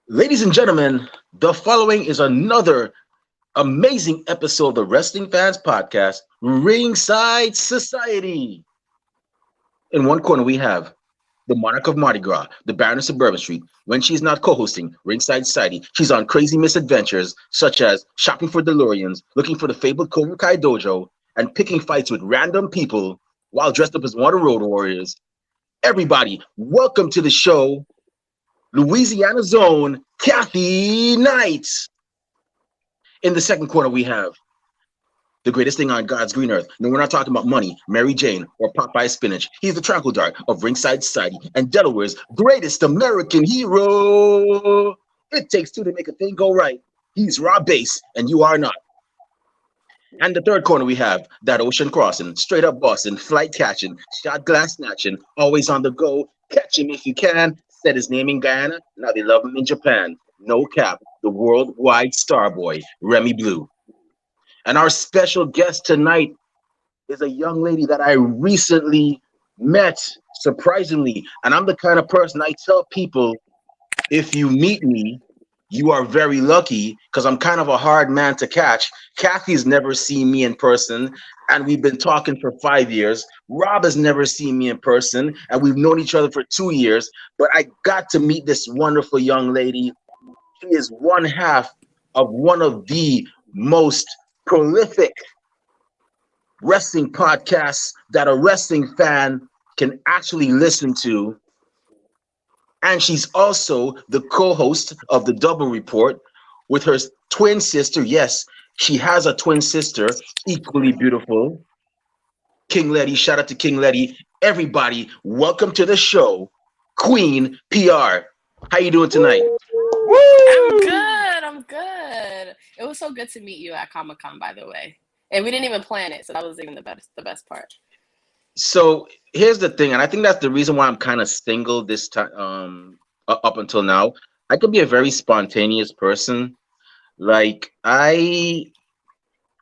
Ladies and gentlemen, the following is another amazing episode of the Wrestling Fans Podcast, Ringside Society. In one corner, we have the Monarch of Mardi Gras, the Baroness of Bourbon Street. When she's not co-hosting Ringside Society, she's on crazy misadventures such as shopping for DeLoreans, looking for the fabled Cobra Kai dojo, and picking fights with random people while dressed up as one of the Road Warriors. Everybody, welcome to the show, Louisiana's own Kathy Knight. In the second corner, we have the greatest thing on God's green earth. No, we're not talking about money, Mary Jane, or Popeye spinach. He's the tranquil dart of Ringside Society and Delaware's greatest American hero. It takes two to make a thing go right. He's Rob Bass, and you are not. And the third corner, we have that ocean crossing, straight up Boston, flight catching, shot glass snatching, always on the go. Catch him if you can. Said his name in Guyana. Now they love him in Japan. No cap, the worldwide star boy, Remy Blue. And our special guest tonight is a young lady that I recently met, surprisingly. And I'm the kind of person I tell people, if you meet me, you are very lucky because I'm kind of a hard man to catch. Kathy's never seen me in person, and we've been talking for 5 years. Rob has never seen me in person, and we've known each other for 2 years. But I got to meet this wonderful young lady. She is one half of one of the most prolific wrestling podcasts that a wrestling fan can actually listen to. And she's also the co-host of the Double Report with her twin sister. Yes, she has a twin sister, equally beautiful. King Letty, shout out to King Letty. Everybody, welcome to the show, Queen PR. How you doing tonight? I'm good. I'm good. It was so good to meet you at Comic-Con, by the way. And we didn't even plan it, so that was even the best part. So here's the thing, and I think that's the reason why I'm kind of single this time, up until now. I could be a very spontaneous person. Like when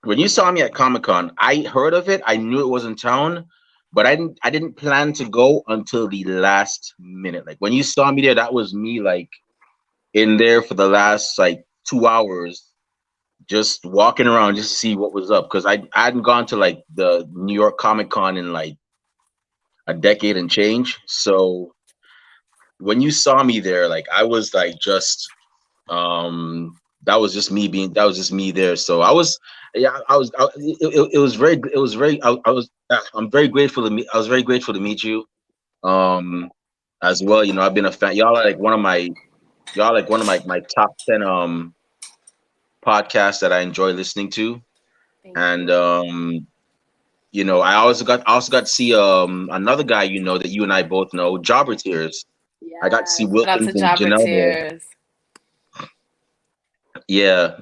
you saw me at Comic Con, I heard of it. I knew it was in town, but I didn't plan to go until the last minute. Like when you saw me there, that was me like in there for the last like 2 hours, just walking around just to see what was up. Because I hadn't gone to like the New York Comic Con in like a decade and change. So when you saw me there, like I was like just that was just me there. So I was yeah, it was very I'm very grateful to meet I was very grateful to meet you as well. You know, I've been a fan. Y'all like one of my top 10 podcasts that I enjoy listening to. Thank And you. you know, I also got to see another guy, you know, that you and I both know, Jobber Tears. I got to see Yes. Shout out Wilkins to and Jobber Janelle there. Tears. Yeah.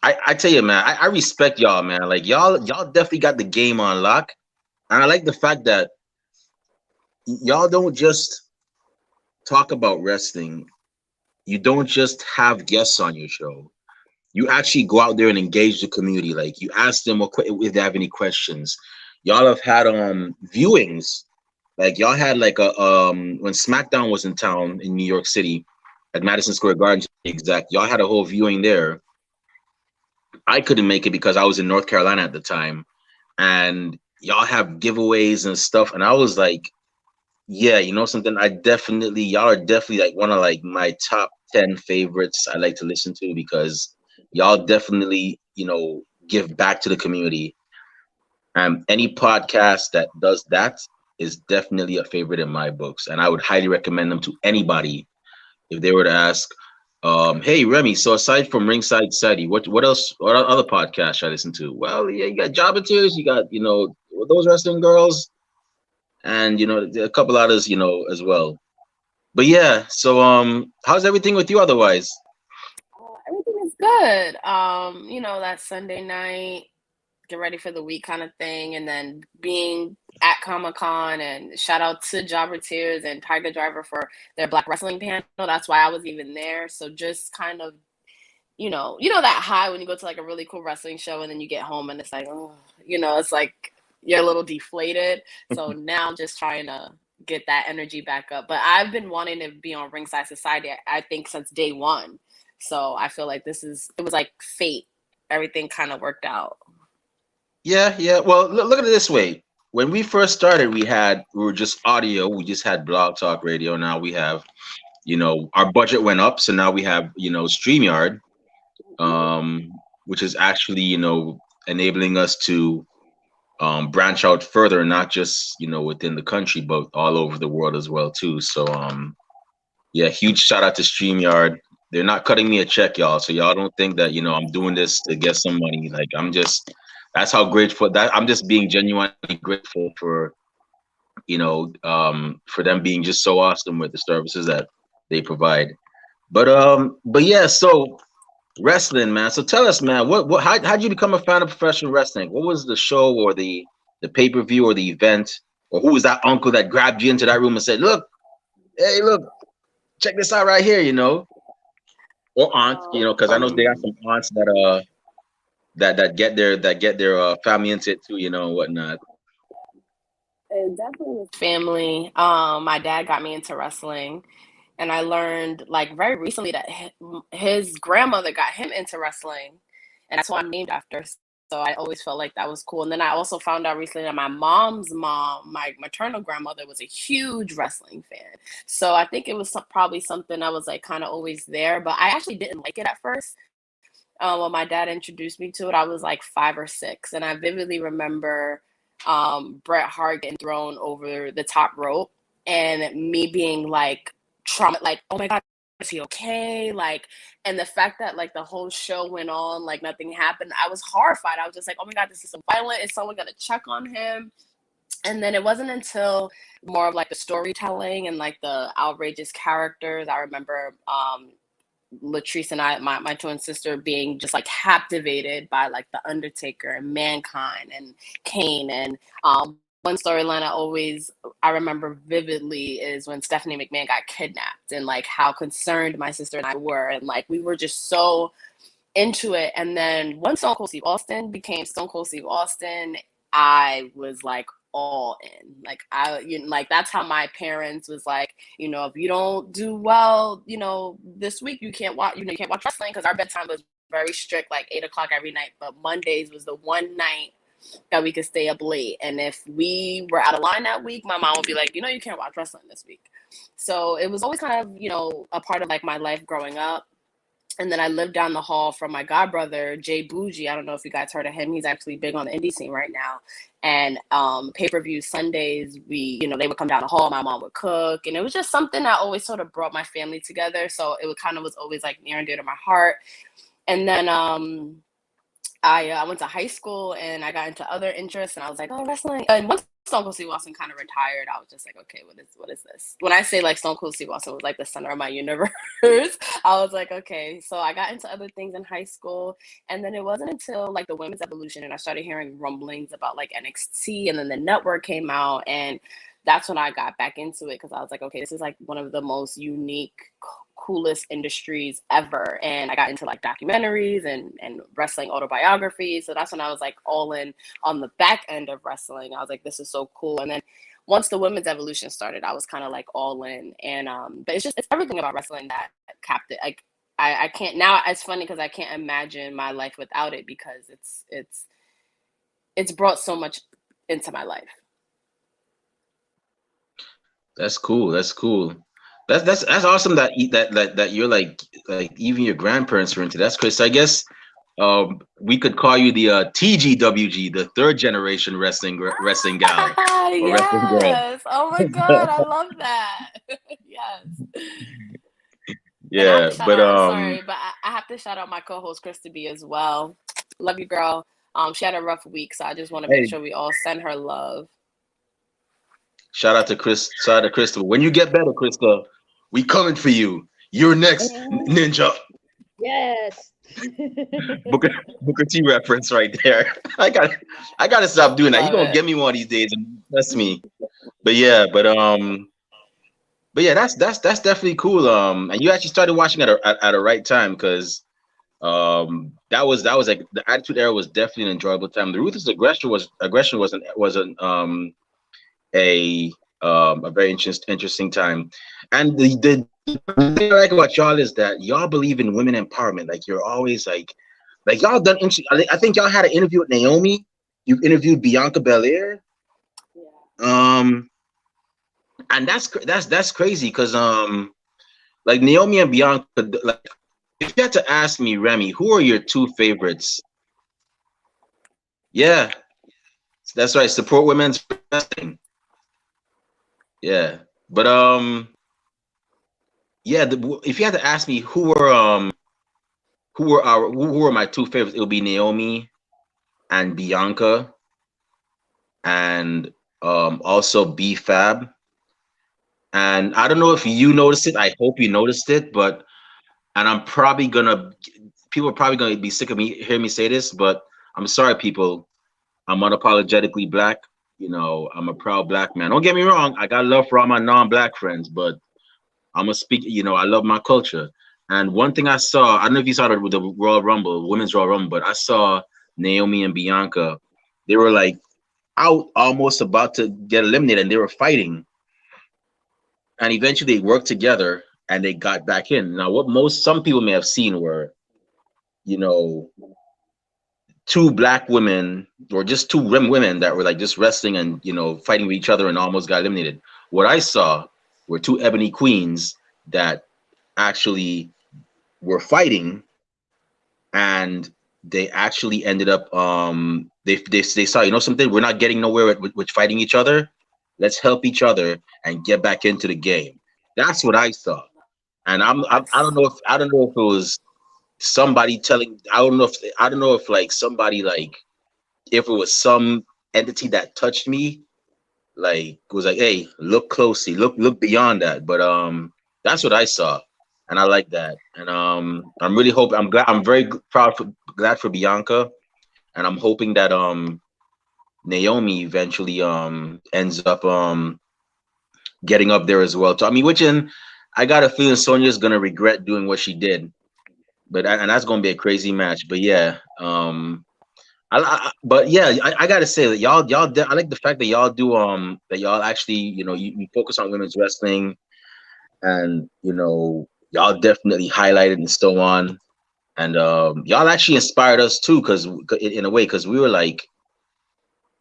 I tell you, man, I respect y'all, man. Like y'all definitely got the game on lock. And I like the fact that y'all don't just talk about wrestling. You don't just have guests on your show. You actually go out there and engage the community. Like you ask them if they have any questions. Y'all have had viewings. Like y'all had like a when SmackDown was in town in New York City at Madison Square Garden to be exact. Y'all had a whole viewing there. I couldn't make it because I was in North Carolina at the time, and y'all have giveaways and stuff. And I was like, yeah, you know something. Y'all are definitely like one of like my top 10 favorites I like to listen to because y'all definitely give back to the community. Any podcast that does that is definitely a favorite in my books, and I would highly recommend them to anybody if they were to ask, "Hey Remy, so aside from Ringside Society, what else? What other podcasts should I listen to?" Well, yeah, you got Jobber you got those wrestling girls, and a couple others, as well. But yeah, so how's everything with you otherwise? Everything is good. That Sunday night, get ready for the week kind of thing, and then being at Comic-Con, and shout out to Jobber Tears and Tiger Driver for their Black Wrestling panel. That's why I was even there. So just kind of, that high when you go to like a really cool wrestling show and then you get home and it's like, oh, it's like you're a little deflated. So now I'm just trying to get that energy back up. But I've been wanting to be on Ringside Society, I think, since day one. So I feel like it was like fate. Everything kind of worked out. Yeah, yeah. Well, look at it this way. When we first started, we were just audio. We just had Blog Talk Radio. Now we have, our budget went up, so now we have, StreamYard, which is actually, enabling us to branch out further, not just within the country, but all over the world as well too. So yeah, huge shout out to StreamYard. They're not cutting me a check, y'all. So y'all don't think that I'm doing this to get some money. Like that's how grateful that I'm just being genuinely grateful for them being just so awesome with the services that they provide. But yeah, so wrestling, man. So tell us, man, how'd you become a fan of professional wrestling? What was the show or the pay-per-view or the event? Or who was that uncle that grabbed you into that room and said, look, hey, look, check this out right here, or aunt, because I know they got some aunts that get their family into it too, and whatnot. It definitely was family. My dad got me into wrestling, and I learned like very recently that his grandmother got him into wrestling, and that's who I'm named after. So I always felt like that was cool. And then I also found out recently that my mom's mom, my maternal grandmother, was a huge wrestling fan. So I think it was probably something I was like kind of always there, but I actually didn't like it at first. When my dad introduced me to it, I was like 5 or 6, and I vividly remember Bret Hart getting thrown over the top rope, and me being like trauma, like, oh my god, is he okay? Like, and the fact that like the whole show went on, like nothing happened, I was horrified. I was just like, oh my god, this is so violent. Is someone gonna check on him? And then it wasn't until more of like the storytelling and like the outrageous characters. I remember Latrice and I, my twin sister, being just like captivated by like the Undertaker and Mankind and Kane. And one storyline I remember vividly is when Stephanie McMahon got kidnapped, and like how concerned my sister and I were, and like we were just so into it. And then once Stone Cold Steve Austin became Stone Cold Steve Austin, I was like all in. Like like that's how my parents was like, if you don't do well, this week you can't watch, you can't watch wrestling, because our bedtime was very strict, like 8 o'clock every night. But Mondays was the one night that we could stay up late. And if we were out of line that week, my mom would be like, you can't watch wrestling this week. So it was always kind of, a part of like my life growing up. And then I lived down the hall from my godbrother, Jay Bougie. I don't know if you guys heard of him. He's actually big on the indie scene right now. And pay-per-view Sundays, they would come down the hall. My mom would cook. And it was just something that always sort of brought my family together. So it was always like near and dear to my heart. And then I went to high school and I got into other interests, and I was like, oh, wrestling. And once Stone Cold Steve Austin kind of retired, I was just like, okay, what is this? When I say like Stone Cold Steve Austin was like the center of my universe, I was like, okay. So I got into other things in high school, and then it wasn't until like the women's evolution and I started hearing rumblings about like NXT, and then the network came out, and that's when I got back into it, because I was like, okay, this is like one of the most unique, coolest industries ever. And I got into like documentaries and wrestling autobiographies. So that's when I was like all in on the back end of wrestling. I was like, this is so cool. And then once the women's evolution started, I was kind of like all in. And but it's everything about wrestling that capped it. Like I can't now. It's funny because I can't imagine my life without it, because it's brought so much into my life. That's cool. That's cool. That's awesome that you're like even your grandparents were into. That's Chris. I guess we could call you the TGWG, the third generation wrestling gal or wrestling girl. Yes. Oh my god, I love that. Yes. Yeah, but sorry, but I have to shout out my co-host Krista B as well. Love you, girl. She had a rough week, so I just want to make sure we all send her love. Shout out to Krista. When you get better, Krista, we coming for you. You're next, ninja. Yes. Booker T reference right there. I gotta stop doing that. You're gonna get me one of these days, and trust me. But yeah, that's definitely cool. And you actually started watching at a right time, because that was like the Attitude Era was definitely an enjoyable time. The Ruthless Aggression wasn't a A very interesting time. And the thing I like about y'all is that y'all believe in women empowerment. Like you're always like y'all done. I think y'all had an interview with Naomi. You interviewed Bianca Belair. Yeah. Um, and that's crazy because like Naomi and Bianca. Like if you had to ask me, Remy, who are your two favorites? Yeah, that's right. Support women's wrestling. Yeah, but yeah. If you had to ask me who were my two favorites, it would be Naomi and Bianca, and also B Fab. And I don't know if you noticed it. I hope you noticed it, but and I'm probably gonna people are probably gonna be sick of me hearing me say this, but I'm sorry, people. I'm unapologetically black. You know, I'm a proud black man. Don't get me wrong. I got love for all my non-black friends, but I'm gonna speak. You know, I love my culture. And one thing I saw, I don't know if you saw it with the Royal Rumble, Women's Royal Rumble, but I saw Naomi and Bianca. They were like out, almost about to get eliminated, and they were fighting. And eventually, they worked together and they got back in. Now, what most some people may have seen were, you know, two black women or just two women that were like just wrestling and fighting with each other and almost got eliminated. What I saw were two ebony queens that actually were fighting, and they actually ended up they saw, something, we're not getting nowhere with fighting each other. Let's help each other and get back into the game. That's what I saw. And I don't That's know if it was somebody telling, I don't know if like somebody, like if it was some entity that touched me, like was like, hey, look closely, look beyond that. But that's what I saw, and I like that. And I'm really hoping, I'm glad, I'm very glad for Bianca, and I'm hoping that Naomi eventually ends up getting up there as well. So I mean, I got a feeling Sonya's gonna regret doing what she did, and that's gonna be a crazy match. But yeah, but yeah, I gotta say that I like the fact that y'all do that y'all actually, you focus on women's wrestling, and y'all definitely highlighted and so on. And y'all actually inspired us too, because in a way, because we were like,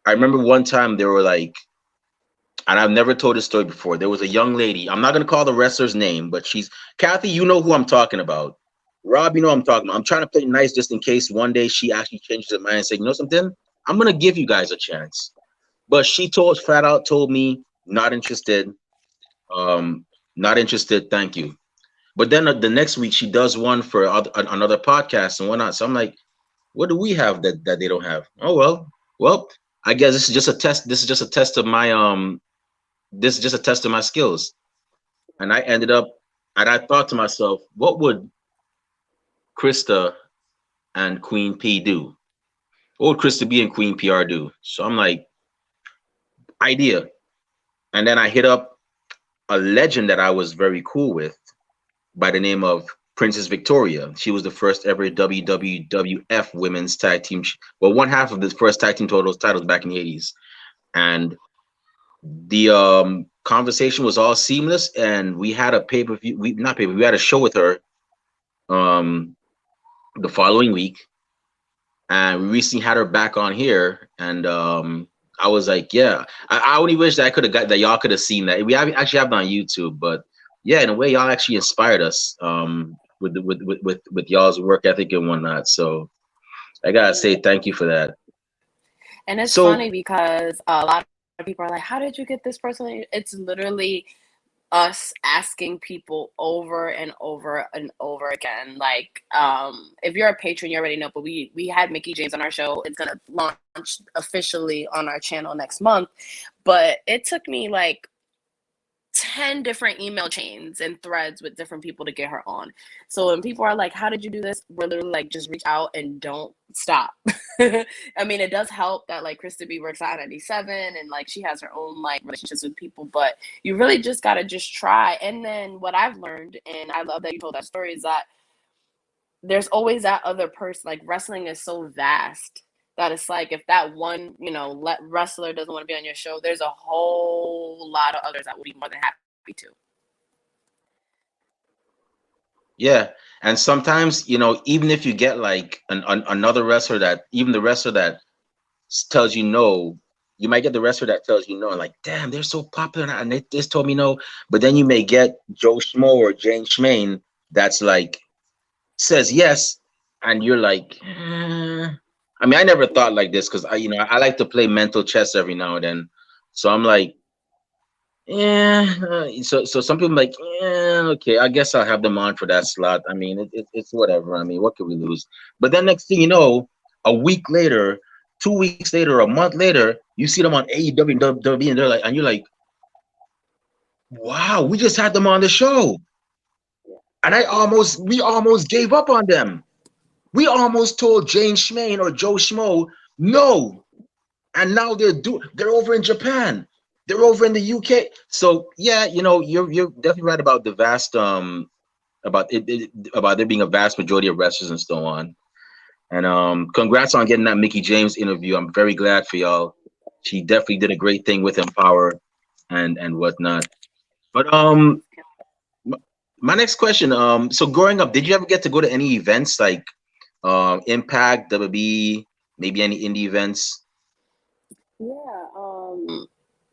I remember one time there were like, and I've never told this story before. There was a young lady. I'm not gonna call the wrestler's name, but she's Kathy. You know who I'm talking about. Rob, you know what I'm talking about. I'm trying to play nice just in case one day she actually changes her mind and say, you know something, I'm gonna give you guys a chance. But she flat out told me, not interested. Um, not interested. Thank you. But then the next week she does one for another podcast and whatnot. So I'm like, what do we have that they don't have? Oh well. I guess this is just a test. This is just a test of my This is just a test of my skills. And I ended up, and I thought to myself, what would Krista and Queen P do? What would Krista B and Queen PR do? So I'm like, idea. And then I hit up a legend that I was very cool with by the name of Princess Victoria. She was the first ever WWF women's tag team. Well, one half of the first tag team titles back in the 80s. And the conversation was all seamless. And we had a pay-per-view, we had a show with her um, the following week. And we recently had her back on here. And I was like, yeah, I only wish that I could have got that. Y'all could have seen that. Actually have it on YouTube, but yeah, in a way, y'all actually inspired us with y'all's work ethic and whatnot. So I gotta say thank you for that. and it's So funny because a lot of people are like, "How did you get this person?" It's literally us asking people over and over and over again. Like, if you're a patron, you already know, but we had Mickey James on our show. It's gonna launch officially on our channel next month. But it took me like 10 different email chains and threads with different people to get her on. So when people are like, how did you do this? We're literally like, just reach out and don't stop. I mean, it does help that like Krista B works out at 97 and like she has her own like relationships with people, but you really just got to just try. And then what I've learned, and I love that you told that story, is that there's always that other person. Like wrestling is so vast that it's like if that one, wrestler doesn't want to be on your show, there's a whole lot of others that will be more than happy to. Yeah, and sometimes even if you get like another wrestler that even the wrestler that tells you no, you might get the wrestler that tells you no, and like, damn, they're so popular and they just told me no. But then you may get Joe Schmo or Jane Schmaine that's like says yes, and you're like, I mean, I never thought like this because I like to play mental chess every now and then. So I'm like, yeah. So some people like, yeah, okay, I guess I'll have them on for that slot. I mean, it's whatever. I mean, what could we lose? But then next thing you know, a week later, 2 weeks later, a month later, you see them on AEW and WWE, and they're like, and you're like, wow, we just had them on the show, and we almost gave up on them. We almost told Jane Schmaine or Joe Schmo no, and now they're over in Japan. They're over in the UK. So yeah, you're definitely right about the vast about about there being a vast majority of wrestlers and so on. And congrats on getting that Mickey James interview. I'm very glad for y'all. She definitely did a great thing with Empower and whatnot. But my next question, so growing up, did you ever get to go to any events like Impact, WB, maybe any indie events? Yeah.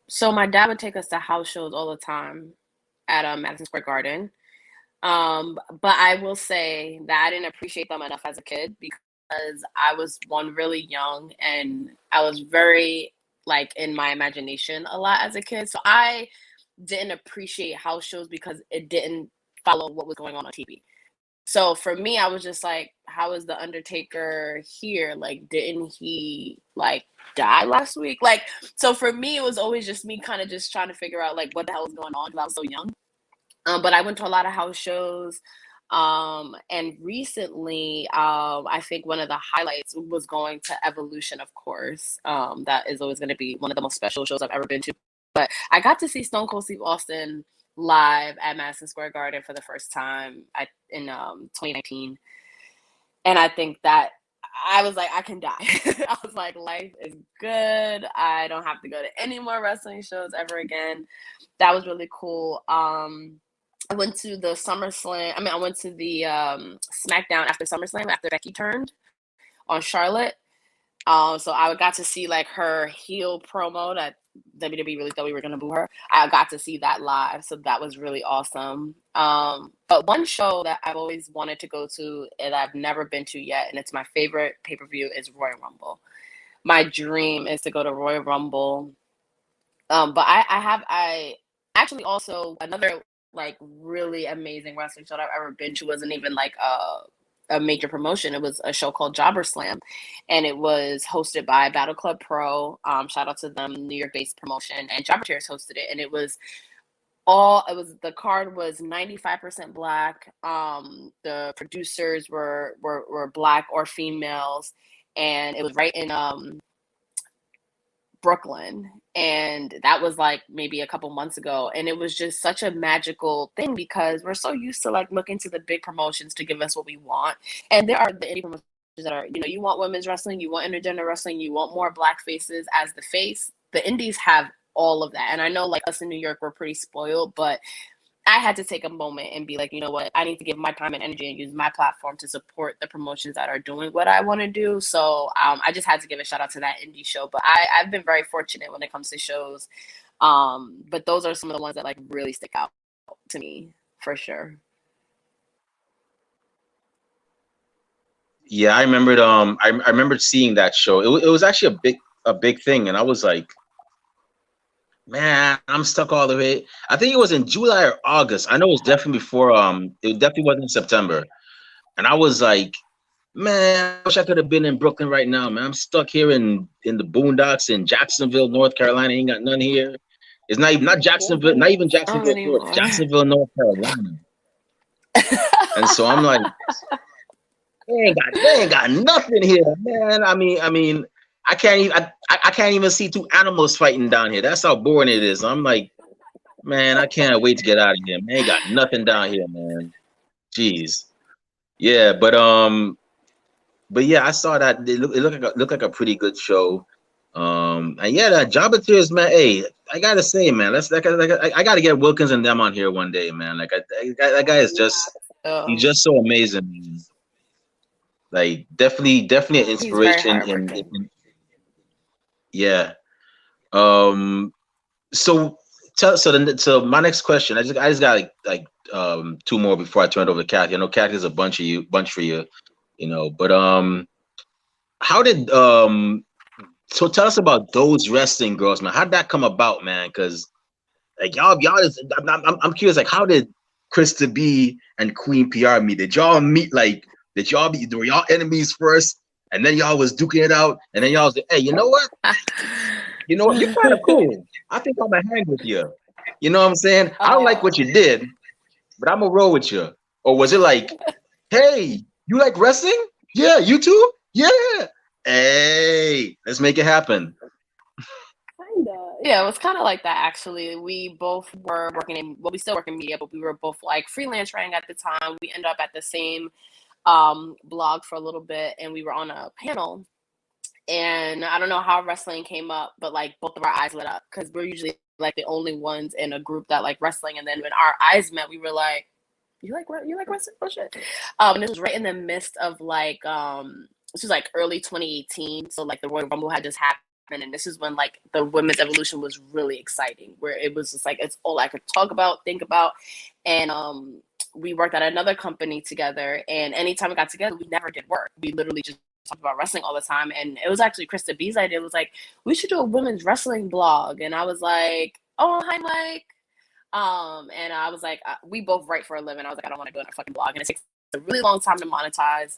So my dad would take us to house shows all the time at Madison Square Garden. But I will say that I didn't appreciate them enough as a kid because I was really young and I was very like in my imagination a lot as a kid. So I didn't appreciate house shows because it didn't follow what was going on TV. So for me, I was just like, how is the Undertaker here? Like, didn't he like die last week? Like, so for me, it was always just me kind of just trying to figure out like what the hell was going on because I was so young. But I went to a lot of house shows. And recently, I think one of the highlights was going to Evolution, of course. That is always going to be one of the most special shows I've ever been to. But I got to see Stone Cold Steve Austin live at Madison Square Garden for the first time in 2019. And I think that I was like, I can die. I was like, life is good. I don't have to go to any more wrestling shows ever again. That was really cool. I went to the SummerSlam. I mean, I went to the SmackDown after SummerSlam after Becky turned on Charlotte. So I got to see like her heel promo that WWE really thought we were gonna boo her. I got to see that live, so that was really awesome. But one show that I've always wanted to go to and I've never been to yet, and it's my favorite pay-per-view, is Royal Rumble. My dream is to go to Royal Rumble. But I actually also another like really amazing wrestling show that I've ever been to wasn't even like a major promotion. It was a show called Jobber Slam, and it was hosted by Battle Club Pro. Shout out to them, New York based promotion, and Jobber Tears hosted it, and the card was 95% black. The producers were black or females, and it was right in Brooklyn, and that was like maybe a couple months ago, and it was just such a magical thing because we're so used to like looking to the big promotions to give us what we want, and there are the indie promotions that are, you want women's wrestling, you want intergender wrestling, you want more black faces as the face. The indies have all of that, and I know like us in New York, we're pretty spoiled, but I had to take a moment and be like, you know what, I need to give my time and energy and use my platform to support the promotions that are doing what I want to do. So I just had to give a shout out to that indie show. But I've been very fortunate when it comes to shows. But those are some of the ones that like really stick out to me for sure. Yeah, I remembered. I remembered seeing that show. It was actually a big thing, and I was like, man, I'm stuck all the way. I think it was in July or August. I know it was definitely before. It definitely wasn't in September, and I was like, man, I wish I could have been in Brooklyn right now, man. I'm stuck here in the boondocks in Jacksonville, North Carolina. Ain't got none here. It's not Jacksonville, not even Jacksonville, Florida. Jacksonville, North Carolina. And so I'm like, they ain't got nothing here, man. I mean, I can't even see two animals fighting down here. That's how boring it is. I'm like, man, I can't wait to get out of here. Man, ain't got nothing down here, man. Jeez. Yeah, but but yeah, I saw that. It looked like a pretty good show. And yeah, that Jabba Tears, man. Hey, I gotta say, man, I gotta get Wilkins and them on here one day, man. That guy is just he's So just so amazing, man. Like definitely an he's very inspiration hardworking. yeah. Um, so so my next question, I just got two more before I turn it over to Kathy. I know Kathy has a bunch for you, but how did so tell us about those wrestling girls, man. How did that come about, man? Because like y'all is I'm curious, like how did Krista B and Queen PR meet? Did y'all meet like were y'all enemies first, and then y'all was duking it out, and then y'all was like, hey, you know what? You're kind of cool. I think I'm gonna hang with you. You know what I'm saying? I don't like what Oh, you did, but I'm gonna roll with you. Or was it like, hey, you like wrestling? Yeah, you too? Yeah. Hey, let's make it happen. kinda. Yeah, it was kind of like that actually. We both were working in, well, we still work in media, but we were both like freelance writing at the time. We ended up at the same blog for a little bit, and we were on a panel. And I don't know how wrestling came up, but like both of our eyes lit up because we're usually like the only ones in a group that like wrestling. And then when our eyes met, we were like, you like wrestling? Oh shit. And this was right in the midst of like this was like early 2018. So like the Royal Rumble had just happened, and this is when like the women's evolution was really exciting, where it was just like it's all I could talk about, think about. And we worked at another company together, and anytime we got together, we never did work. We literally just talked about wrestling all the time. And it was actually Krista B's idea. It was like, we should do a women's wrestling blog. And I was like, oh, hi, Mike. And I was like, we both write for a living. I was like, I don't want to do a fucking blog. And it takes a really long time to monetize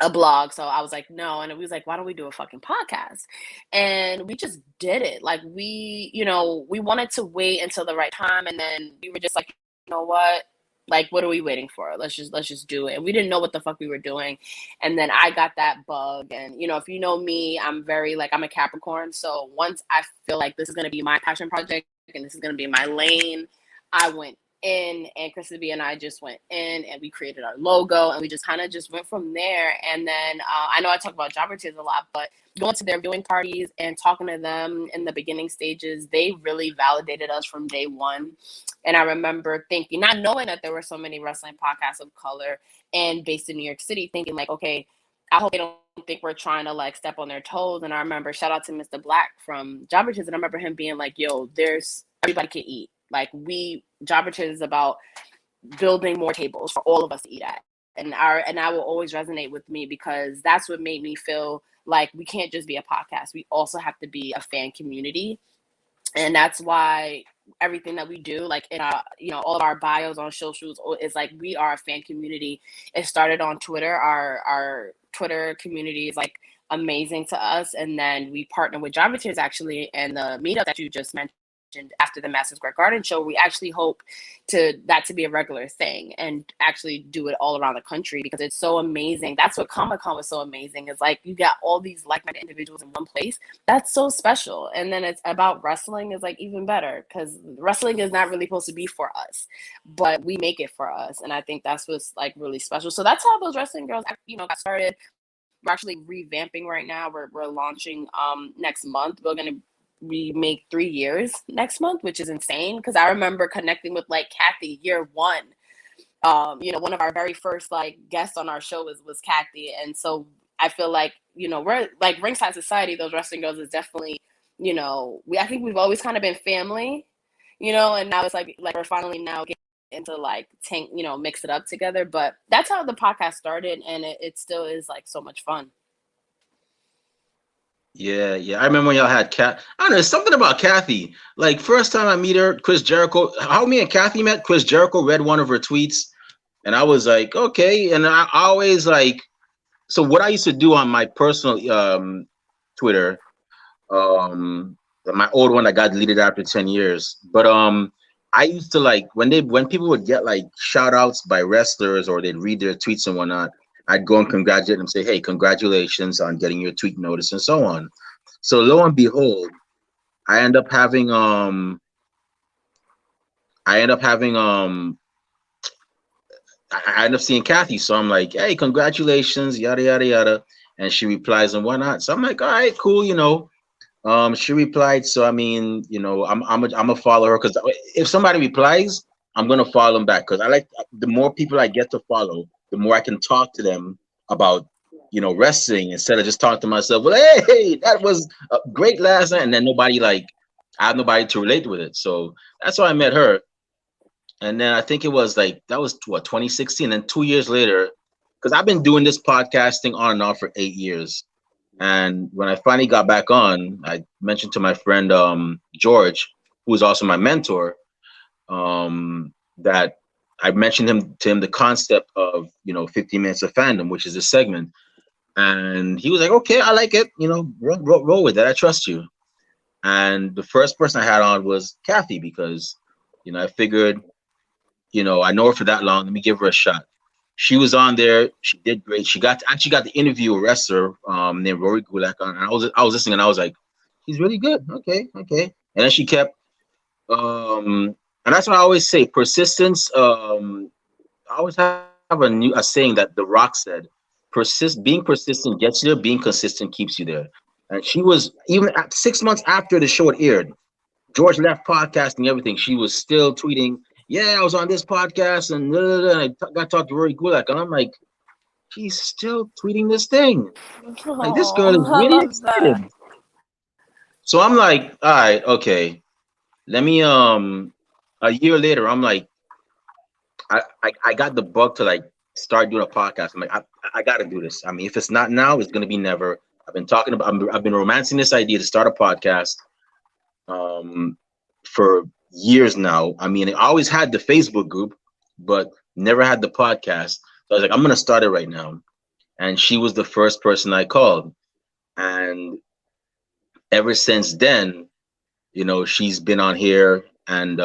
a blog. So I was like, no. And we was like, why don't we do a fucking podcast? And we just did it. Like we wanted to wait until the right time. And then we were just like, you know what? Like, what are we waiting for? Let's just do it. And we didn't know what the fuck we were doing. And then I got that bug. And if you know me, I'm very like I'm a Capricorn. So once I feel like this is gonna be my passion project and this is gonna be my lane, I went in, and Krista B and I just went in and we created our logo, and we just kind of just went from there. And then I know I talk about job opportunities a lot, but going to their viewing parties and talking to them in the beginning stages, they really validated us from day one. And I remember thinking, not knowing that there were so many wrestling podcasts of color and based in New York City, thinking like, okay, I hope they don't think we're trying to like step on their toes. And I remember shout out to Mr. Black from Job Opportunities, and I remember him being like, yo, there's everybody can eat. Like Job Opportunities is about building more tables for all of us to eat at. And I will always resonate with me because that's what made me feel like we can't just be a podcast. We also have to be a fan community. And that's why everything that we do, like in our, all of our bios on socials, is like we are a fan community. It started on Twitter. Our Twitter community is like amazing to us, and then we partner with Java Tears actually, and the meetup that you just mentioned after the Madison Square Garden show. We actually hope to be a regular thing and actually do it all around the country because it's so amazing. That's what Comic-Con was so amazing. Is like you got all these like-minded individuals in one place. That's so special. And then it's about wrestling is like even better because wrestling is not really supposed to be for us, but we make it for us. And I think that's what's like really special. So that's how those wrestling girls, got started. We're actually revamping right now. We're launching next month. We make 3 years next month, which is insane because I remember connecting with like Kathy year one. One of our very first like guests on our show was Kathy, and so I feel like we're like Ringside Society. Those wrestling girls is definitely I think we've always kind of been family, and now it's like we're finally now getting into like mix it up together. But that's how the podcast started, and it still is like so much fun. Yeah, yeah. I remember when y'all had Cat. I don't know, there's something about Kathy. Like first time I meet her, Chris Jericho. How me and Kathy met? Chris Jericho read one of her tweets, and I was like, okay. And I always like. So what I used to do on my personal Twitter, my old one that got deleted after 10 years. But I used to like when people would get like shout outs by wrestlers or they'd read their tweets and whatnot, I'd go and congratulate them, say, hey, congratulations on getting your tweet notice and so on. So lo and behold, I end up having I end up having I end up seeing Kathy, so I'm like, hey, congratulations, yada yada yada, and she replies and whatnot. So I'm like, all right, cool, you know. She replied, so I mean, you know, I'm a follow her because if somebody replies, I'm gonna follow them back because I like the more people I get to follow, the more I can talk to them about, you know, wrestling instead of just talking to myself. Well, hey, that was a great last night, and then nobody like I have nobody to relate with it. So that's why I met her, and then I think it was like that was what 2016, and 2 years later, because I've been doing this podcasting on and off for 8 years. And when I finally got back on, I mentioned to my friend George, who is also my mentor, that I mentioned him to him the concept of 15 minutes of fandom, which is a segment, and he was like, "Okay, I like it. You know, roll with that. I trust you." And the first person I had on was Kathy because I figured I know her for that long. Let me give her a shot. She was on there. She did great. She actually got the interview a wrestler named Rory Gulak on, and I was listening, and I was like, he's really good. Okay, okay. And then she kept, and that's what I always say, persistence. I always have a saying that The Rock said, being persistent gets you there. Being consistent keeps you there. And she was even 6 months after the show had aired. George left podcasting, everything. She was still tweeting, "Yeah, I was on this podcast, and, and got to talk to Rory Gulak." And I'm like, she's still tweeting this thing. Like, this girl is Oh, I really love that. excited. So I'm like, all right, okay. Let me a year later, I'm like, I got the bug to like start doing a podcast. I'm like, I gotta do this. I mean, if it's not now, it's gonna be never. I've been talking about I've been romancing this idea to start a podcast um for years now. I mean, I always had the Facebook group, but never had the podcast. So I was like, I'm gonna start it right now. And she was the first person I called. And ever since then, she's been on here and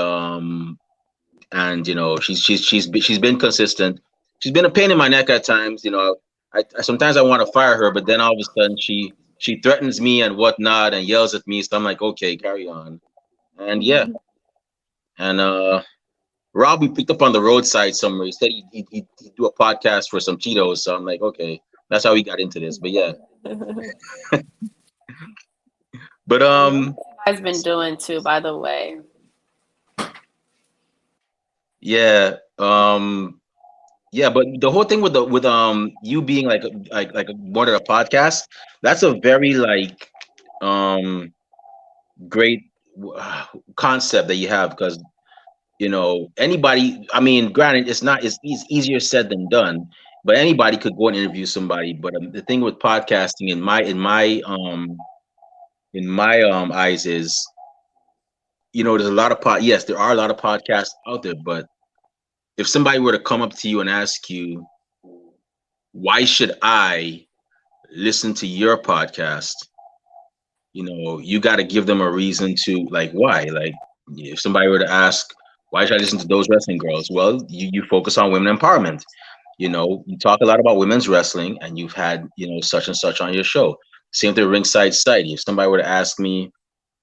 she's been consistent. She's been a pain in my neck at times. I sometimes I want to fire her, but then all of a sudden she threatens me and whatnot and yells at me. So I'm like, okay, carry on. And yeah, and Rob we picked up on the roadside somewhere. He said he'd do a podcast for some Cheetos. So I'm like, okay, that's how we got into this. But yeah, but I love what you guys been doing too, by the way. yeah, yeah. But the whole thing with you being like more than a podcast, that's a very like um great uh, concept that you have because anybody, I mean, granted it's easier said than done, but anybody could go and interview somebody. But the thing with podcasting in my eyes is there's a lot of yes, there are a lot of podcasts out there, but if somebody were to come up to you and ask you, why should I listen to your podcast, you got to give them a reason to, like, why. Like, if somebody were to ask, why should I listen to those wrestling girls? Well, you focus on women empowerment. You talk a lot about women's wrestling, and you've had such and such on your show. Same thing, Ringside Society. If somebody were to ask me,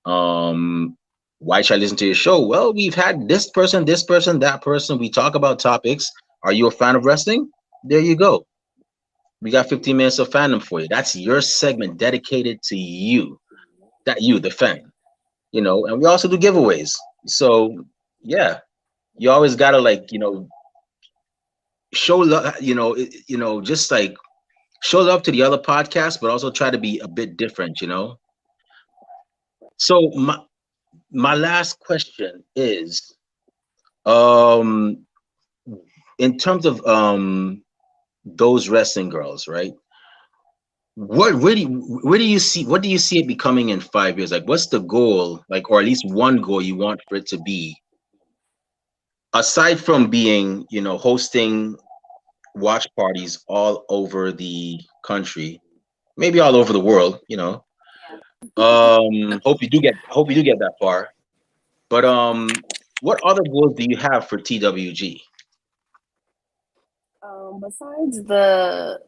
um why should I listen to your show? Well, we've had this person, that person. We talk about topics. Are you a fan of wrestling? There you go. We got 15 minutes of fandom for you. That's your segment dedicated to you, that you, the fan. And we also do giveaways. So yeah, you always gotta, like, show love. Just like show love to the other podcasts, but also try to be a bit different. So my last question is, um, in terms of those wrestling girls, right? What do you see it becoming in 5 years? Like, what's the goal, like, or at least one goal you want for it to be, aside from being, hosting watch parties all over the country, maybe all over the world. Hope you do get that far. But what other goals do you have for TWG? Besides the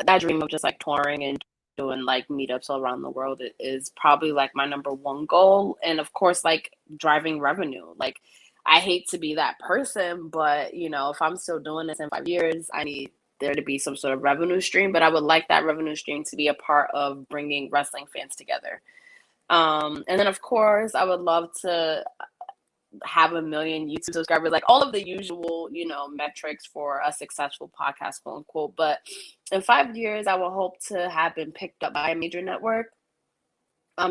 that dream of just like touring and doing like meetups all around the world, it is probably like my number one goal. And of course, like driving revenue. Like I hate to be that person, but if I'm still doing this in 5 years, I need there to be some sort of revenue stream. But I would like that revenue stream to be a part of bringing wrestling fans together. And then of course, I would love to have 1 million YouTube subscribers, like all of the usual, metrics for a successful podcast, quote unquote. But in 5 years, I will hope to have been picked up by a major network.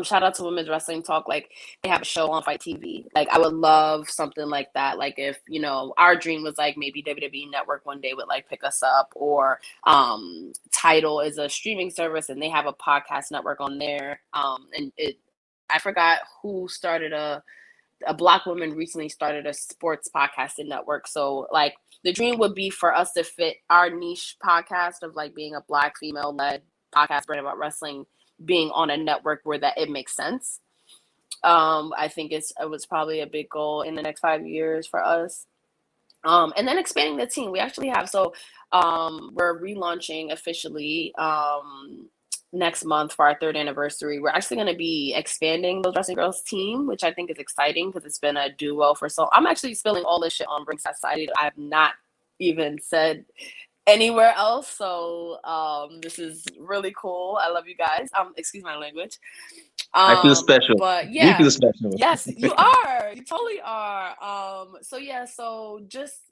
Shout out to Women's Wrestling Talk. Like, they have a show on Fight TV. Like, I would love something like that. Like, if our dream was like maybe WWE Network one day would like pick us up, or Tidal is a streaming service and they have a podcast network on there. I forgot who started a Black woman recently started a sports podcasting network. So like the dream would be for us to fit our niche podcast of like being a Black female led podcast brand about wrestling, being on a network where that it makes sense. I think it was probably a big goal in the next 5 years for us. And then expanding the team. We actually have, so we're relaunching officially next month for our 3rd anniversary. We're actually going to be expanding those Wrestling Girls team, which I think is exciting because it's been a duo for I'm actually spilling all this shit on Ringside Society. I have not even said anywhere else. So this is really cool. I love you guys. Excuse my language. I feel special. But We yeah, feel special. yes, you are. You totally are. So yeah, so just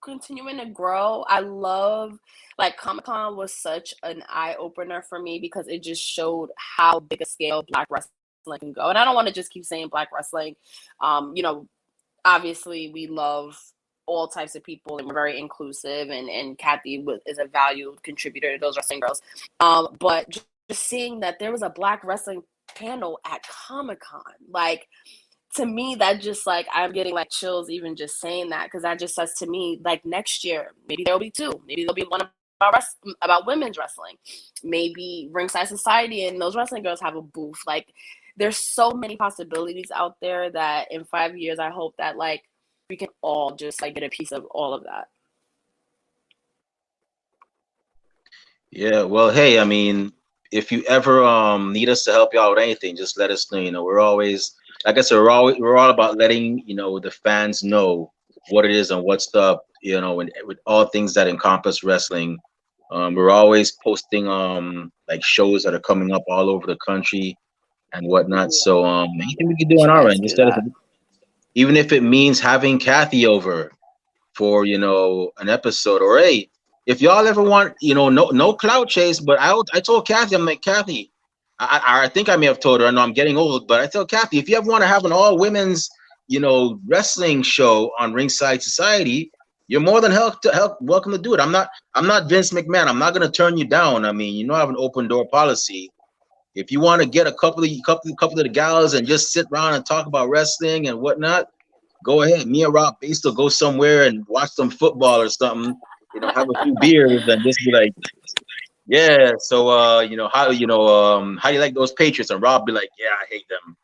continuing to grow. I love, like, Comic-Con was such an eye-opener for me because it just showed how big a scale Black wrestling can go. And I don't want to just keep saying Black wrestling. Obviously we love all types of people and we're very inclusive, and Kathy is a valued contributor to those Wrestling Girls. But just seeing that there was a Black wrestling panel at Comic-Con, like, to me, that just, like, I'm getting like chills even just saying that, because that just says to me, like, next year maybe there'll be 2, maybe there'll be one about women's wrestling, maybe Ringside Society and those Wrestling Girls have a booth. Like, there's so many possibilities out there that in 5 years I hope that, like, we can all just like get a piece of all of that. Yeah, well, hey, I mean, if you ever need us to help you out with anything, just let us know. We're always, like I said, we're all about letting the fans know what it is and what's up. And with all things that encompass wrestling. We're always posting like shows that are coming up all over the country and whatnot. So anything we can do on our end, just even if it means having Kathy over for an episode, or hey, if y'all ever want no clout chase, but I told Kathy, I'm like, Kathy, I think I may have told her, I know I'm getting old, but I tell Kathy, if you ever want to have an all women's wrestling show on Ringside Society, you're more than welcome to do it. I'm not Vince McMahon. I'm not gonna turn you down. I mean, I have an open door policy. If you want to get a couple of the gals and just sit around and talk about wrestling and whatnot, go ahead. Me and Rob Bass will go somewhere and watch some football or something. Have a few beers and just be like, yeah. So how do you like those Patriots? And Rob be like, yeah, I hate them.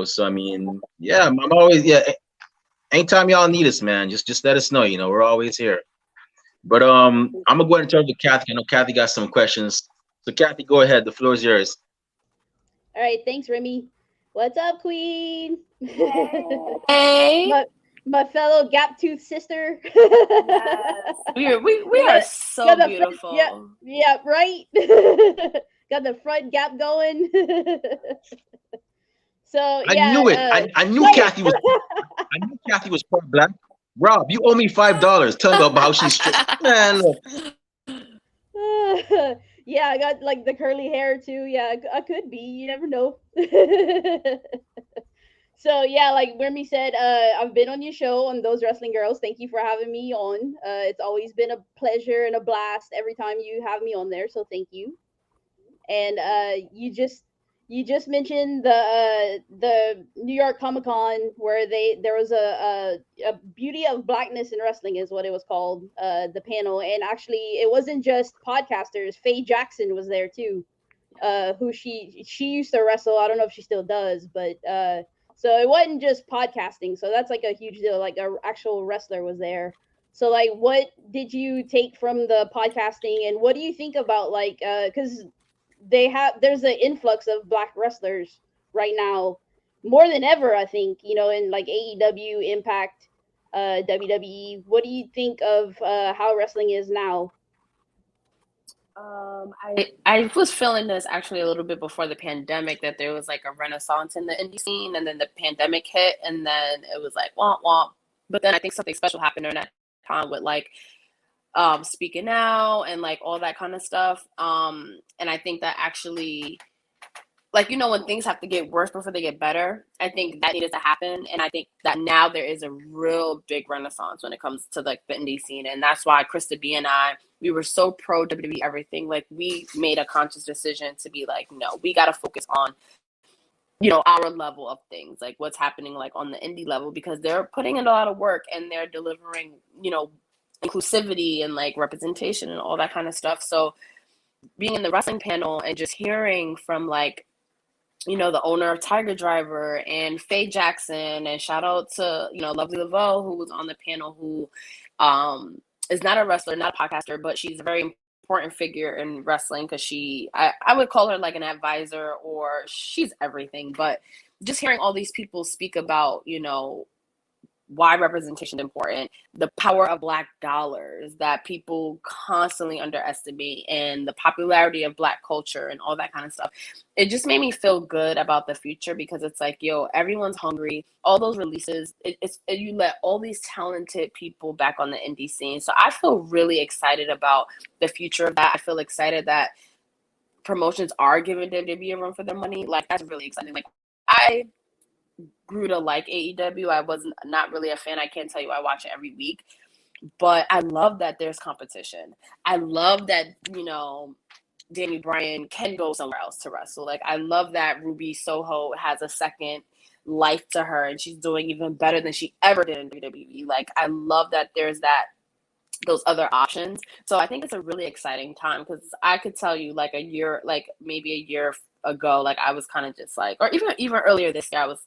So I mean, yeah, I'm always, yeah. Anytime y'all need us, man, just let us know. We're always here. But I'm gonna go ahead and turn to Kathy. I know Kathy got some questions. So Kathy, go ahead. The floor is yours. All right, thanks, Remy. What's up, Queen? Hey. My fellow gap tooth sister. Yes. We are so beautiful. Yeah, right. Got the front gap going. So yeah, I knew it. I knew Kathy was. I knew Kathy was part Black. Rob, you owe me $5. Tell me about how she's. Man, look. Yeah, I got like the curly hair too. Yeah, I could be. You never know. So yeah, like Remy said, I've been on your show on Those Wrestling Girls. Thank you for having me on. It's always been a pleasure and a blast every time you have me on there. So thank you. And you just mentioned the New York Comic Con where there was a Beauty of Blackness in Wrestling is what it was called, the panel. And actually it wasn't just podcasters. Faye Jackson was there too, who she used to wrestle. I don't know if she still does, but so it wasn't just podcasting. So that's like a huge deal. Like an actual wrestler was there. So like, what did you take from the podcasting, and what do you think about like, because there's an influx of Black wrestlers right now, more than ever, I think, in like AEW, Impact, WWE. What do you think of how wrestling is now? I was feeling this actually a little bit before the pandemic, that there was like a renaissance in the indie scene, and then the pandemic hit, and then it was like womp womp. But then I think something special happened during that time with like speaking out and like all that kind of stuff. And I think that actually, like, when things have to get worse before they get better, I think that needed to happen. And I think that now there is a real big renaissance when it comes to like the indie scene. And that's why Krista B and I, we were so pro WWE everything. Like, we made a conscious decision to be like, no, we got to focus on, our level of things, like what's happening like on the indie level, because they're putting in a lot of work and they're delivering, inclusivity and like representation and all that kind of stuff. So being in the wrestling panel and just hearing from like, the owner of Tiger Driver and Faye Jackson, and shout out to, Lovely Laveau, who was on the panel, who is not a wrestler, not a podcaster, but she's a very important figure in wrestling, because I would call her like an advisor, or she's everything. But just hearing all these people speak about, why representation is important, the power of Black dollars that people constantly underestimate, and the popularity of Black culture and all that kind of stuff. It just made me feel good about the future, because it's like, everyone's hungry. All those releases, you let all these talented people back on the indie scene. So I feel really excited about the future of that. I feel excited that promotions are giving WWE a run for their money. Like, that's really exciting. Like, I grew to like AEW. I was not really a fan. I can't tell you I watch it every week, but I love that there's competition. I love that, Danny Bryan can go somewhere else to wrestle. Like, I love that Ruby Soho has a second life to her, and she's doing even better than she ever did in WWE. Like, I love that there's those other options. So I think it's a really exciting time, because I could tell you like maybe a year ago, like I was kind of just like, or even earlier this year, I was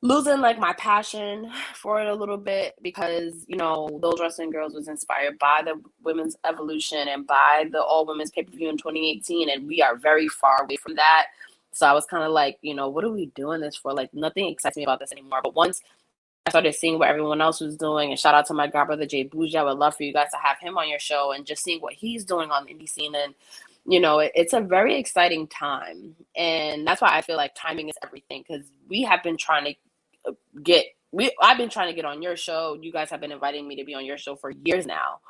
losing like my passion for it a little bit, because those wrestling girls was inspired by the women's evolution and by the all women's pay-per-view in 2018, and we are very far away from that. So I was kind of like, what are we doing this for? Like, nothing excites me about this anymore. But once I started seeing what everyone else was doing, and shout out to my godbrother Jay Bougie, I would love for you guys to have him on your show, and just seeing what he's doing on the indie scene. And it's a very exciting time, and that's why I feel like timing is everything, because we have been trying to I've been trying to get on your show. You guys have been inviting me to be on your show for years now.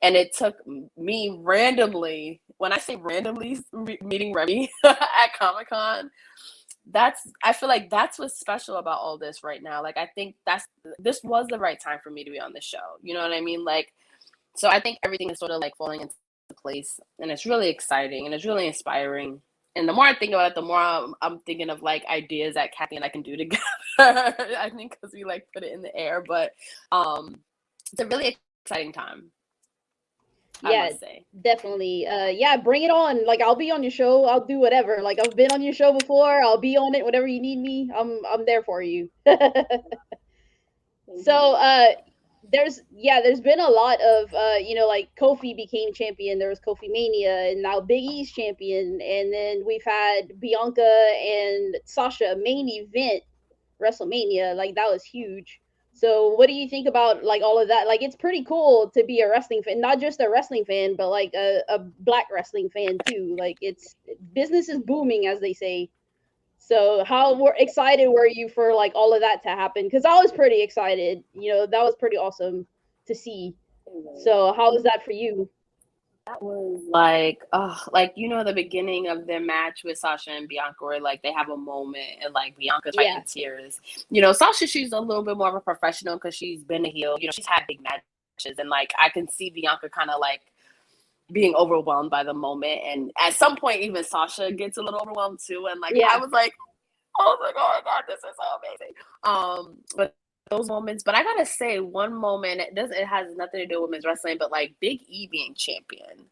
And it took me randomly, when I say randomly, meeting Remy at Comic-Con. I feel like that's what's special about all this right now. Like, I think this was the right time for me to be on the show. You know what I mean? Like, so I think everything is sort of like falling into place, and it's really exciting and it's really inspiring. And the more I think about it, the more I'm thinking of like ideas that Kathy and I can do together. I think because we like put it in the air, but it's a really exciting time. I Yeah, must say. definitely. Yeah, bring it on. Like, I'll be on your show. I'll do whatever. Like, I've been on your show before. I'll be on it. Whatever you need me, I'm there for you. So, there's been a lot of like Kofi became champion. There was Kofi Mania, and now Big E's champion, and then we've had Bianca and Sasha main event WrestleMania. Like, that was huge. So what do you think about like all of that? Like, it's pretty cool to be a wrestling fan, not just a wrestling fan, but like a Black wrestling fan too. Like, it's business is booming, as they say. So how excited were you for like all of that to happen? Because I was pretty excited. That was pretty awesome to see. So how was that for you? That was like, like, the beginning of their match with Sasha and Bianca, where like they have a moment and like Bianca's right in tears. Sasha, she's a little bit more of a professional because she's been a heel. She's had big matches, and like I can see Bianca kind of like being overwhelmed by the moment, and at some point even Sasha gets a little overwhelmed too. And like I was like, oh my god, this is so amazing. But those moments, but I gotta say, one moment, it has nothing to do with men's wrestling, but like Big E being champion,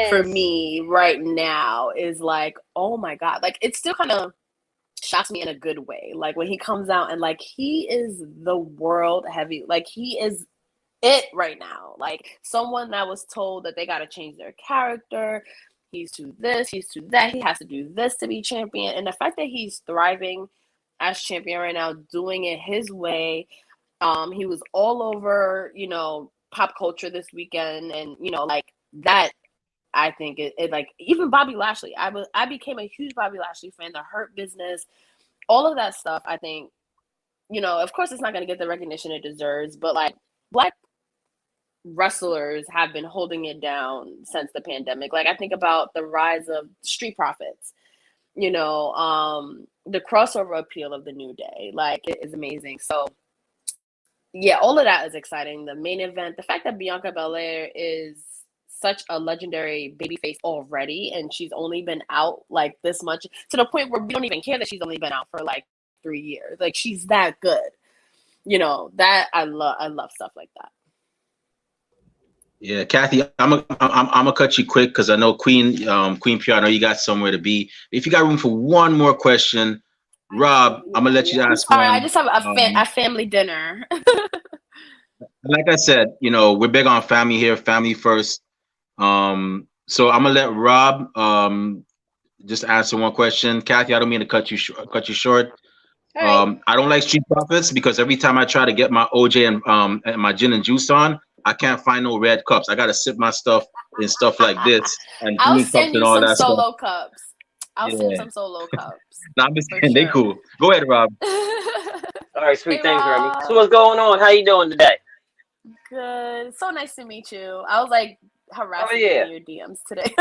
for me right now is like, oh my god, like it still kind of shocks me in a good way. Like when he comes out and like he is the world heavy, like he is it right now. Like someone that was told that they got to change their character. He's to this, he's to that. He has to do this to be champion. And the fact that he's thriving as champion right now, doing it his way. He was all over, pop culture this weekend, and like that. I think it like even Bobby Lashley. I became a huge Bobby Lashley fan. The Hurt Business, all of that stuff. I think of course, it's not going to get the recognition it deserves, but like Black wrestlers have been holding it down since the pandemic. Like I think about the rise of Street Profits, the crossover appeal of the New Day. Like it is amazing. So yeah, all of that is exciting. The main event, the fact that Bianca Belair is such a legendary babyface already, and she's only been out like this much to the point where we don't even care that she's only been out for like 3 years. Like she's that good. That I love stuff like that. Yeah, Kathy, I'm gonna cut you quick because I know Queen PR. I know you got somewhere to be. If you got room for one more question, Rob, I'm gonna let you ask one. one. I just have a family dinner. Like I said, we're big on family here, family first. So I'm gonna let Rob just answer one question. Kathy, I don't mean to cut you short. Right. I don't like Street Profits because every time I try to get my OJ and my gin and juice on, I can't find no red cups. I gotta sip my stuff in stuff like this and I'll green cups send and you all some that stuff. solo cups. I'll send you Yeah. some solo cups. No, I'm just For kidding. They sure. cool. Go ahead, Rob. All right, sweet. Hey, Thanks, Remy. Rob. So what's going on? How you doing today? Good. So nice to meet you. I was like Oh harassing you yeah. in your DMs today.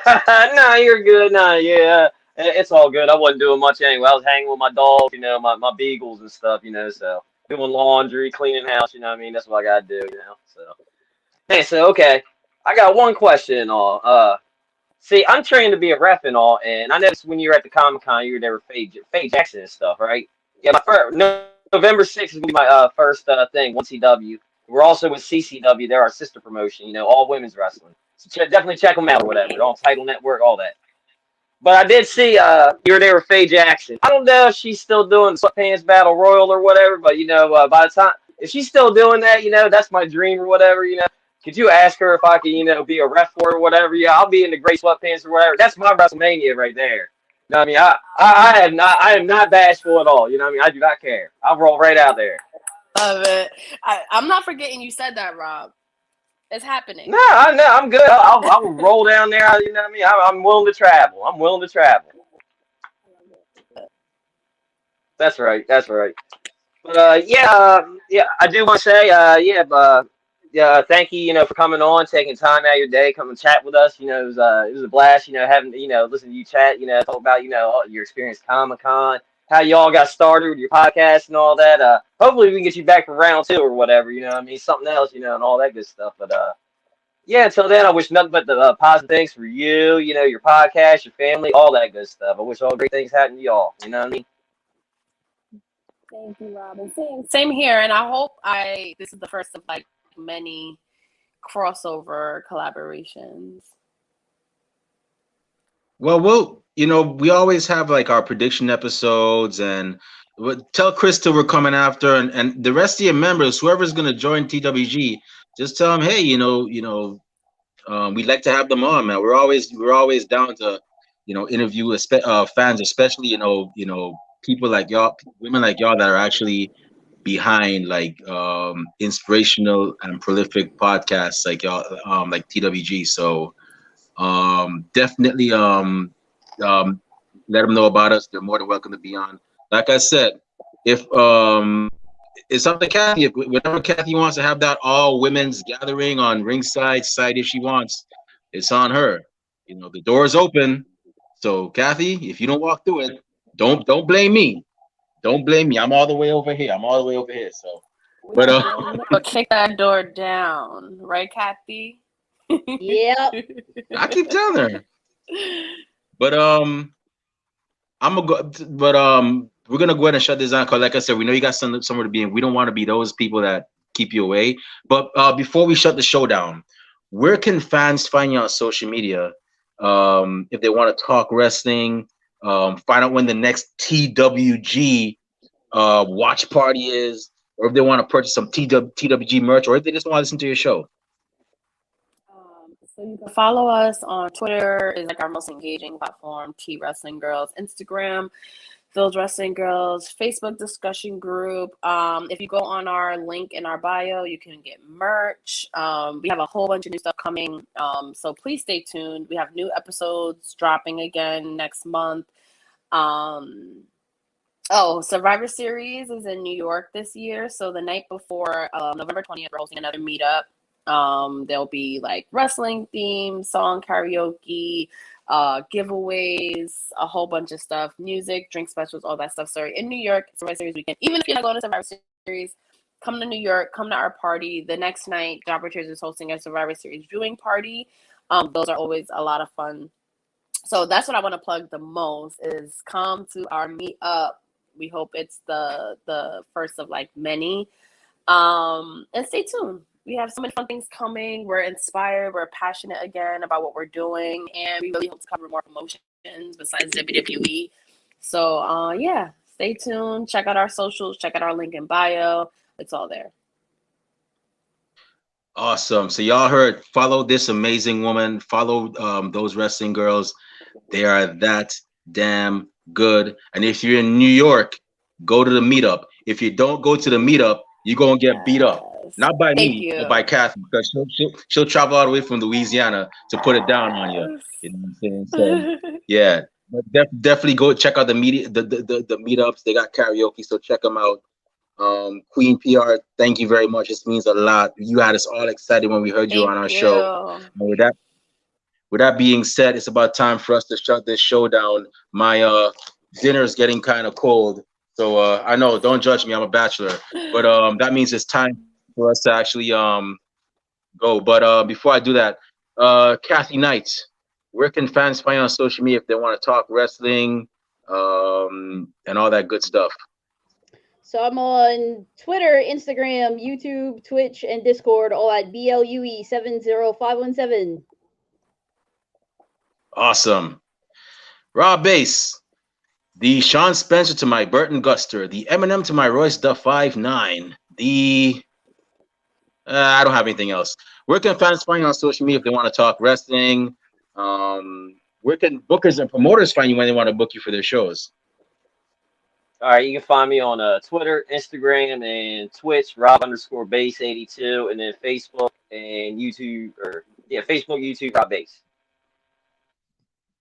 Nah, you're good. Nah, yeah. It's all good. I wasn't doing much anyway. I was hanging with my dogs, my beagles and stuff, so doing laundry, cleaning house, you know what I mean? That's what I gotta do. So hey, so okay. I got one question and all. See, I'm trained to be a ref and all, and I noticed when you were at the Comic Con, you were there with Faye Jackson and stuff, right? Yeah, my first November 6th is gonna be my first thing, 1CW. We're also with CCW. They're our sister promotion, all women's wrestling. So definitely check them out or whatever. They're on Title Network, all that. But I did see you were there with Faye Jackson. I don't know if she's still doing Sweatpants Battle Royal or whatever, but by the time if she's still doing that, that's my dream or whatever. Could you ask her if I could, be a ref for her or whatever? Yeah, I'll be in the gray sweatpants or whatever. That's my WrestleMania right there. You know what I mean? I am not bashful at all. You know what I mean? I do not care. I'll roll right out there. Love it. I'm not forgetting you said that, Rob. It's happening. No, I'm good. I'll roll down there. You know what I mean? I'm willing to travel. I'm willing to travel. That's right. That's right. But yeah, I do want to say, yeah, thank you, for coming on, taking time out of your day, come and chat with us. It was a blast, having, listen to you chat, talk about, all your experience at Comic-Con, how y'all got started with your podcast and all that. Hopefully we can get you back for round 2 or whatever, what I mean, something else, and all that good stuff. But yeah, until then, I wish nothing but the positive things for you, your podcast, your family, all that good stuff. I wish all great things happen to y'all. You know what I mean? Thank you, Robin. Same here, and I hope this is the first of like many crossover collaborations. Well, we always have like our prediction episodes, and tell Krista we're coming after, and the rest of your members, whoever's gonna join TWG, just tell them, hey, we'd like to have them on, man. We're always down to, interview fans, especially people like y'all, women like y'all that are actually behind like inspirational and prolific podcasts like y'all, like TWG. So definitely let them know about us. They're more than welcome to be on. Like I said, if it's up to Kathy. If whenever Kathy wants to have that all women's gathering on ringside side, if she wants, it's on her. The door is open. So Kathy, if you don't walk through it, don't blame me. Don't blame me. I'm all the way over here. So, but But kick that door down, right, Kathy? Yep. I keep telling her. But I'm gonna go. But we're gonna go ahead and shut this down because, like I said, we know you got somewhere to be, and we don't want to be those people that keep you away. But before we shut the show down, where can fans find you on social media if they want to talk wrestling, find out when the next TWG watch party is, or if they want to purchase some TWG merch, or if they just want to listen to your show? So you can follow us on Twitter is like our most engaging platform, T Wrestling Girls. Instagram, Those Wrestling Girls Facebook discussion group. If you go on our link in our bio, you can get merch. We have a whole bunch of new stuff coming. So please stay tuned. We have new episodes dropping again next month. Survivor Series is in New York this year. So the night before, November 20th, we're hosting another meetup. There'll be like wrestling themed, song karaoke, giveaways, a whole bunch of stuff, music, drink specials, all that stuff. So in New York, Survivor Series weekend. Even if you're not going to Survivor Series, come to New York, come to our party. The next night, Jobber Tears is hosting a Survivor Series viewing party. Those are always a lot of fun. So that's what I want to plug the most is come to our meetup. We hope it's the first of like many. And stay tuned. We have so many fun things coming. We're inspired. We're passionate again about what we're doing. And we really hope to cover more promotions besides WWE. So, stay tuned. Check out our socials. Check out our link in bio. It's all there. Awesome. So y'all heard, follow this amazing woman. Follow those Wrestling Girls. They are that damn good. And if you're in New York, go to the meetup. If you don't go to the meetup, you're going to get beat up. Not by me, but by Kathy, because she'll travel all the way from Louisiana to put it down on you. You know what I'm saying? So, yeah, but definitely go check out the meetups. They got karaoke, so check them out. Queen PR, thank you very much. This means a lot. You had us all excited when we heard you on our show. And with that being said, it's about time for us to shut this show down. My dinner is getting kind of cold. So I know, don't judge me, I'm a bachelor. But that means it's time for us to actually go. But before I do that, Kathy Knight, where can fans find you on social media if they want to talk wrestling and all that good stuff? So I'm on Twitter, Instagram, YouTube, Twitch, and Discord, all at BLUE70517. Awesome. Rob Bass, the Sean Spencer to my Burton Guster, the Eminem to my Royce the 5'9", the I don't have anything else. Where can fans find you on social media if they want to talk wrestling? Where can bookers and promoters find you when they want to book you for their shows? All right, you can find me on Twitter, Instagram, and Twitch, Rob_Base82, and then Facebook and YouTube, Facebook, YouTube, Rob Base.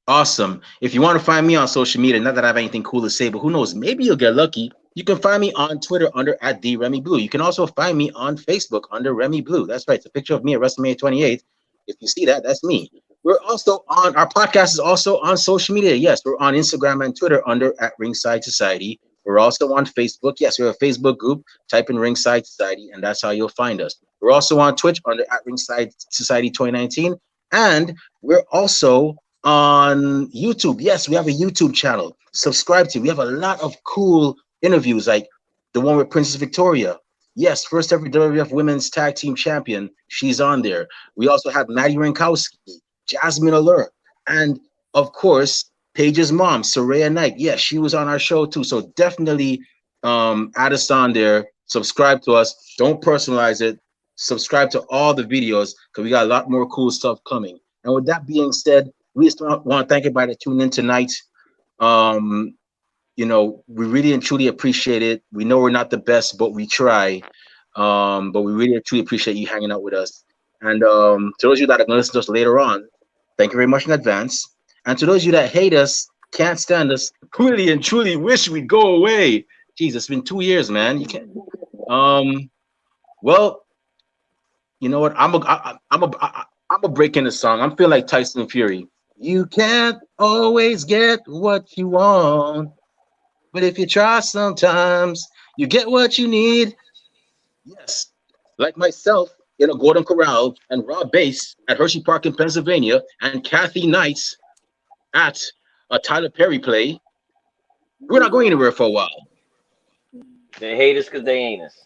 Awesome. If you want to find me on social media, not that I have anything cool to say, but who knows, maybe you'll get lucky. You can find me on Twitter under @DRemyBlue. You can also find me on Facebook under Remy Blue. That's right. It's a picture of me at WrestleMania 28. If you see that, that's me. We're also on, our podcast is also on social media. Yes, we're on Instagram and Twitter under @Ringside Society. We're also on Facebook. Yes, we have a Facebook group. Type in Ringside Society, and that's how you'll find us. We're also on Twitch under @Ringside Society 2019. And we're also on YouTube. Yes, we have a YouTube channel. Subscribe to. We have a lot of cool interviews, like the one with Princess Victoria. Yes, first ever WWF Women's Tag Team Champion. She's on there. We also have Maddie Rankowski, Jasmine Allure, and of course, Paige's mom, Soraya Knight. Yes, she was on our show too. So definitely add us on there. Subscribe to us. Don't personalize it. Subscribe to all the videos because we got a lot more cool stuff coming. And with that being said, we just want to thank everybody that tuned in tonight. You know, we really and truly appreciate it. We know we're not the best, but we try. But we really and truly appreciate you hanging out with us. And to those of you that are going to listen to us later on, thank you very much in advance. And to those of you that hate us, can't stand us, really and truly wish we'd go away. Jeez, it's been 2 years, man. You can't. Well, you know what? I'm a break in the song. I'm feeling like Tyson Fury. You can't always get what you want, but if you try, sometimes you get what you need. Yes, like myself in a Golden Corral, and Rob Bass at Hershey Park in Pennsylvania, and Kathy Knight at a Tyler Perry play. We're not going anywhere for a while. They hate us because they ain't us.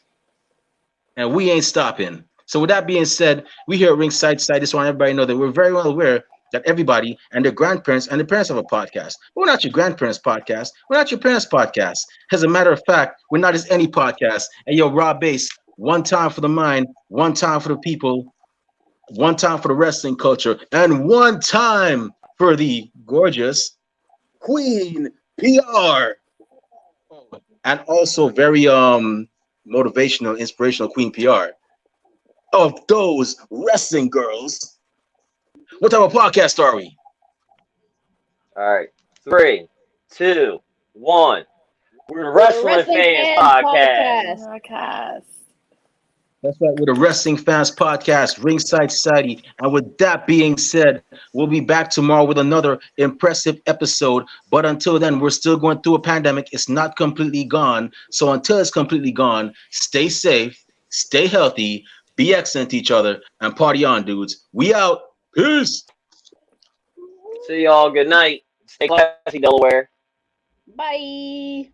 And we ain't stopping. So with that being said, we here at Ringside Side just want everybody to know that we're very well aware that everybody and their grandparents and the parents have a podcast. We're not your grandparents' podcast. We're not your parents' podcast. As a matter of fact, we're not just any podcast. And yo, Rob Bass, one time for the mind, one time for the people, one time for the wrestling culture, and one time for the gorgeous Queen PR. and also very motivational, inspirational Queen PR of those wrestling girls. What type of podcast are we? All right. 3, 2, 1. We're the We're the Wrestling Wrestling Fans Fans Podcast. Podcast. Podcast. That's right, with the Wrestling Fans Podcast, Ringside Society. And with that being said, we'll be back tomorrow with another impressive episode. But until then, we're still going through a pandemic. It's not completely gone. So until it's completely gone, stay safe, stay healthy, be excellent to each other, and party on, dudes. We out. Peace. See y'all. Good night. Stay classy, Delaware. Bye.